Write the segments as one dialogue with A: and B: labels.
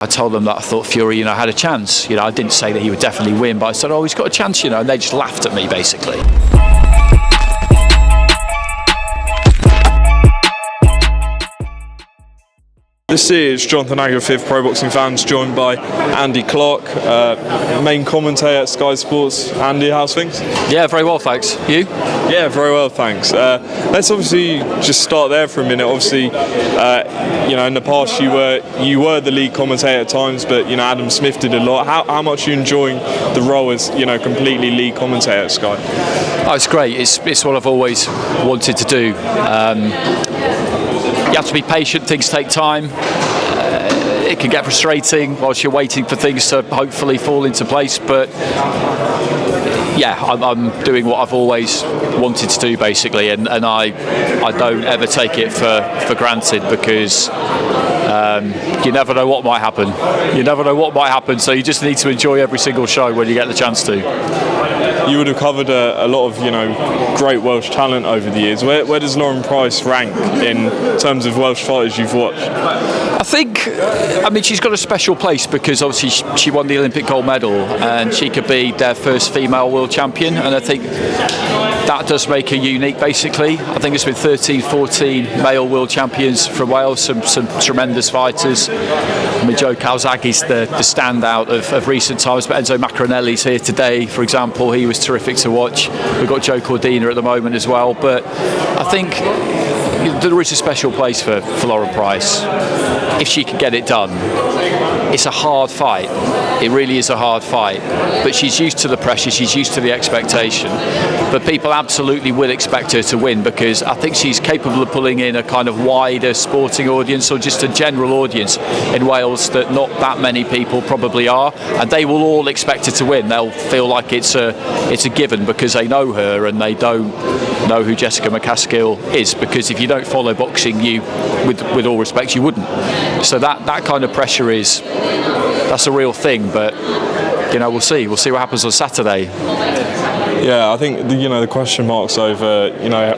A: I told them that I thought Fury, had a chance. I didn't say that he would definitely win, but I said, oh, he's got a chance, and they just laughed at me, basically.
B: This is Jonathan Agger, fifth Pro Boxing Fans, joined by Andy Clarke, main commentator at Sky Sports. Andy, how's things?
A: Yeah, very well, thanks. You?
B: Yeah, very well, thanks. Let's obviously just start there for a minute. Obviously, in the past you were the lead commentator at times, but Adam Smith did a lot. How much are you enjoying the role as completely lead commentator at Sky?
A: Oh, it's great. It's what I've always wanted to do. You have to be patient, things take time. It can get frustrating whilst you're waiting for things to hopefully fall into place, but yeah, I'm doing what I've always wanted to do, basically, and I don't ever take it for granted, because you never know what might happen. So you just need to enjoy every single show when you get the chance to.
B: You would have covered a lot of great Welsh talent over the years. Where does Lauren Price rank in terms of Welsh fighters you've watched?
A: I think, she's got a special place because obviously she won the Olympic gold medal, and she could be their first female world champion, and I think that does make her unique, basically. I think there's been 13, 14 male world champions from Wales, some tremendous fighters. Joe Calzaghe's the standout of recent times, but Enzo Macronelli's here today, for example. He was terrific to watch. We've got Joe Cordina at the moment as well, but I think there is a special place for Lauren Price. If she can get it done, it's a hard fight. It really is a hard fight, but she's used to the pressure, she's used to the expectation. But people absolutely will expect her to win, because I think she's capable of pulling in a kind of wider sporting audience, or just a general audience in Wales that not that many people probably are, and they will all expect her to win. They'll feel like it's a given because they know her, and they don't know who Jessica McCaskill is, because if you don't follow boxing, with all respect, you wouldn't. So that kind of pressure that's a real thing, but we'll see what happens on Saturday.
B: Yeah, I think the question marks over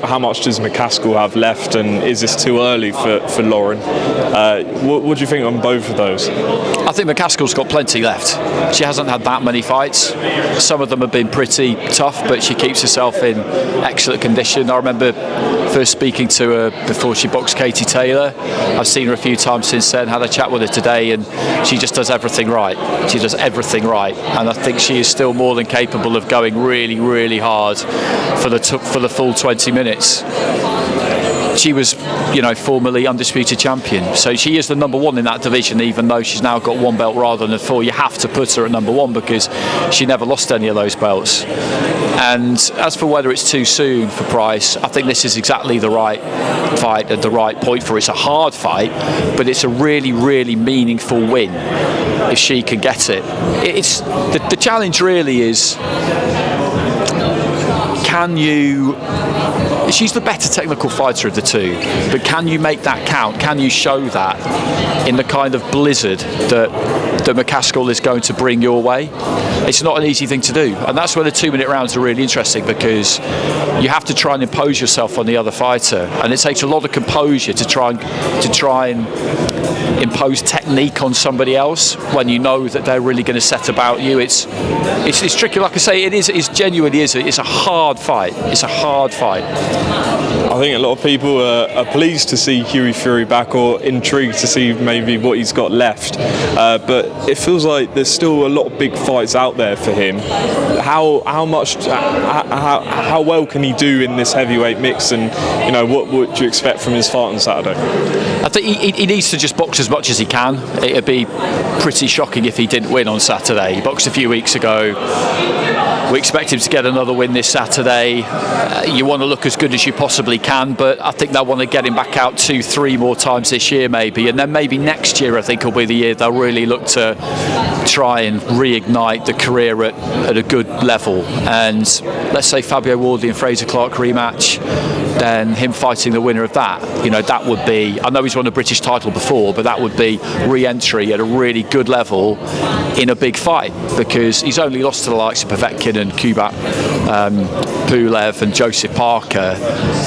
B: how much does McCaskill have left, and is this too early for Lauren? What do you think on both of those?
A: I think McCaskill's got plenty left. She hasn't had that many fights. Some of them have been pretty tough, but she keeps herself in excellent condition. I remember first speaking to her before she boxed Katie Taylor. I've seen her a few times since then, had a chat with her today, and she just does everything right. She does everything right, and I think she is still more than capable of going really, really hard for the full 20 minutes. She was, formerly undisputed champion, so she is the number one in that division, even though she's now got one belt rather than four. You have to put her at number one because she never lost any of those belts. And as for whether it's too soon for Price, I think this is exactly the right fight at the right point for her. It's a hard fight, but it's a really, really meaningful win if she can get it. It's the challenge really is, can you... She's the better technical fighter of the two, but can you make that count? Can you show that in the kind of blizzard that McCaskill is going to bring your way? It's not an easy thing to do, and that's where the 2-minute rounds are really interesting, because you have to try and impose yourself on the other fighter, and it takes a lot of composure to try and impose technique on somebody else when you know that they're really going to set about you. It's tricky. Like I say, it genuinely is. It's a hard fight. It's a hard fight.
B: I think a lot of people are pleased to see Hughie Fury back, or intrigued to see maybe what he's got left. But it feels like there's still a lot of big fights out there for him. How well can he do in this heavyweight mix, and what would you expect from his fight on Saturday?
A: I think he needs to just box as much as he can. It'd be pretty shocking if he didn't win on Saturday. He boxed a few weeks ago. We expect him to get another win this Saturday. You want to look as good as you possibly can, but I think they'll want to get him back out 2-3 more times this year maybe, and then maybe next year I think will be the year they'll really look to try and reignite the career at a good level. And let's say Fabio Wardley and Fraser Clarke rematch, then him fighting the winner of that, that would be, I know he's won a British title before, but that would be re-entry at a really good level in a big fight, because he's only lost to the likes of Povetkin and Kubrat Pulev and Joseph Parker,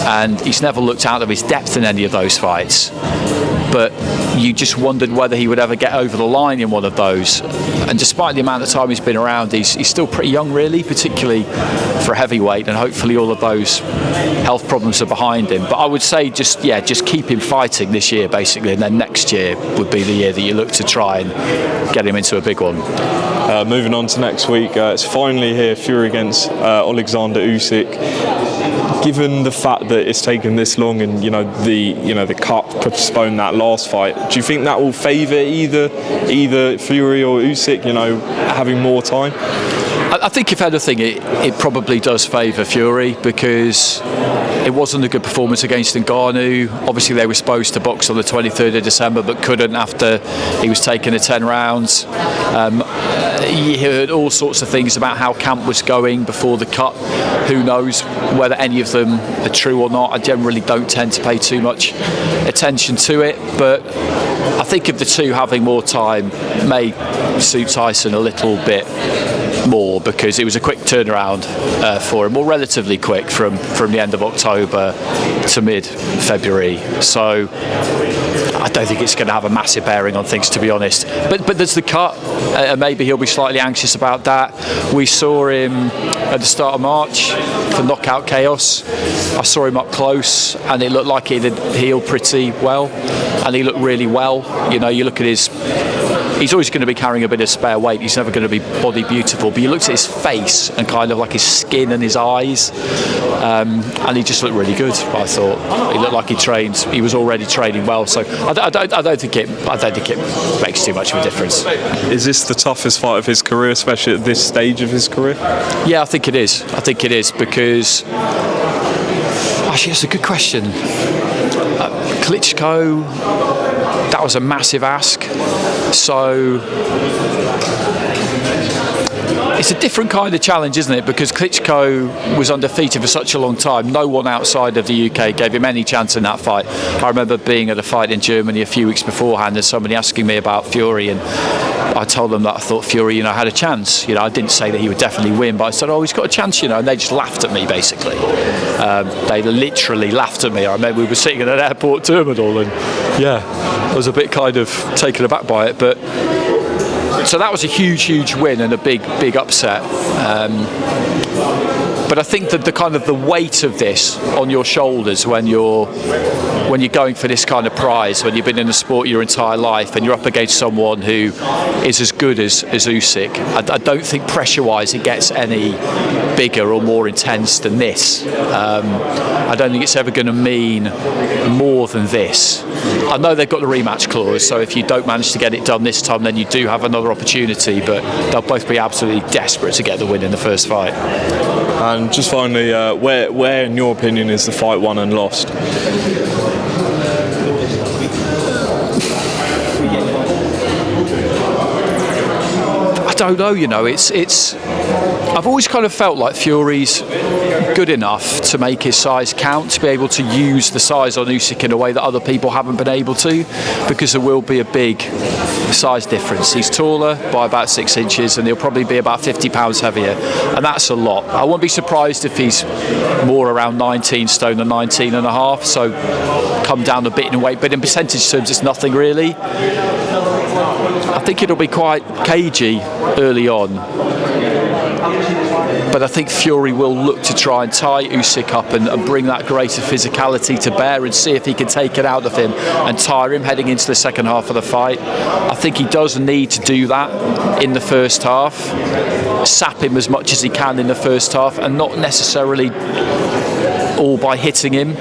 A: and he's never looked out of his depth in any of those fights. but you just wondered whether he would ever get over the line in one of those. And despite the amount of time he's been around, he's still pretty young, really, particularly for a heavyweight, and hopefully all of those health problems are behind him. But I would say just keep him fighting this year, basically, and then next year would be the year that you look to try and get him into a big one.
B: Moving on to next week, it's finally here, Fury against Oleksandr Usyk. Given the fact that it's taken this long, and the cup postponed that last fight, do you think that will favour either Fury or Usyk? Having more time.
A: I think if anything, it probably does favour Fury, because it wasn't a good performance against Ngannou. Obviously, they were supposed to box on the 23rd of December, but couldn't after he was taken to 10 rounds. You heard all sorts of things about how camp was going before the cut. Who knows whether any of them are true or not? I generally don't tend to pay too much attention to it, but I think of the two, having more time may suit Tyson a little bit more, because it was a quick turnaround for him, or relatively quick, from the end of October to mid-February. So I don't think it's going to have a massive bearing on things, to be honest. But there's the cut, and maybe he'll be slightly anxious about that. We saw him at the start of March for Knockout Chaos. I saw him up close, and it looked like he had healed pretty well, and he looked really well. You look at his... He's always going to be carrying a bit of spare weight. He's never going to be body beautiful. But you looked at his face and kind of like his skin and his eyes, and he just looked really good. I thought he looked like he trained. He was already training well. So I don't think it makes too much of a difference.
B: Is this the toughest fight of his career, especially at this stage of his career?
A: Yeah, I think it is. Because actually, that's a good question. Klitschko, that was a massive ask. So it's a different kind of challenge, isn't it? Because Klitschko was undefeated for such a long time. No one outside of the UK gave him any chance in that fight. I remember being at a fight in Germany a few weeks beforehand, and somebody asking me about Fury, and I told them that I thought Fury, had a chance. I didn't say that he would definitely win, but I said, he's got a chance, and they just laughed at me, basically. They literally laughed at me. I remember we were sitting in an airport terminal, and I was a bit kind of taken aback by it, but so that was a huge win and a big upset. But I think that the weight of this on your shoulders when you're going for this kind of prize, when you've been in the sport your entire life and you're up against someone who is as good as Usyk, I don't think pressure-wise it gets any bigger or more intense than this. I don't think it's ever going to mean more than this. I know they've got the rematch clause, so if you don't manage to get it done this time, then you do have another opportunity, but they'll both be absolutely desperate to get the win in the first fight.
B: And just finally, where in your opinion is the fight won and lost?
A: I don't know, it's I've always kind of felt like Fury's good enough to make his size count, to be able to use the size on Usyk in a way that other people haven't been able to, because there will be a big size difference. He's taller by about 6 inches, and he'll probably be about 50 pounds heavier, and that's a lot. I won't be surprised if he's more around 19 stone than 19 and a half, so come down a bit in weight, but in percentage terms it's nothing really. I think it'll be quite cagey early on, but I think Fury will look to try and tie Usyk up and bring that greater physicality to bear and see if he can take it out of him and tire him heading into the second half of the fight. I think he does need to do that in the first half, sap him as much as he can in the first half, and not necessarily all by hitting him.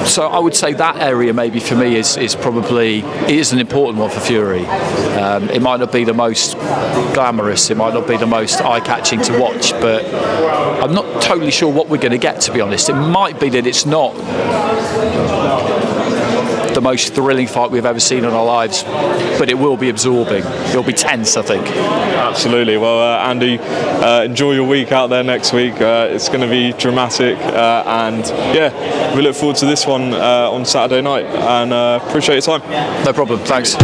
A: So I would say that area maybe for me is an important one for Fury. It might not be the most glamorous, it might not be the most eye-catching to watch, but I'm not totally sure what we're going to get, to be honest. It might be that it's not the most thrilling fight we've ever seen in our lives, but it will be absorbing. It'll be tense, I think.
B: Absolutely. Well, Andy, enjoy your week out there next week. It's going to be dramatic, and we look forward to this one on Saturday night, and appreciate your time.
A: No problem, thanks.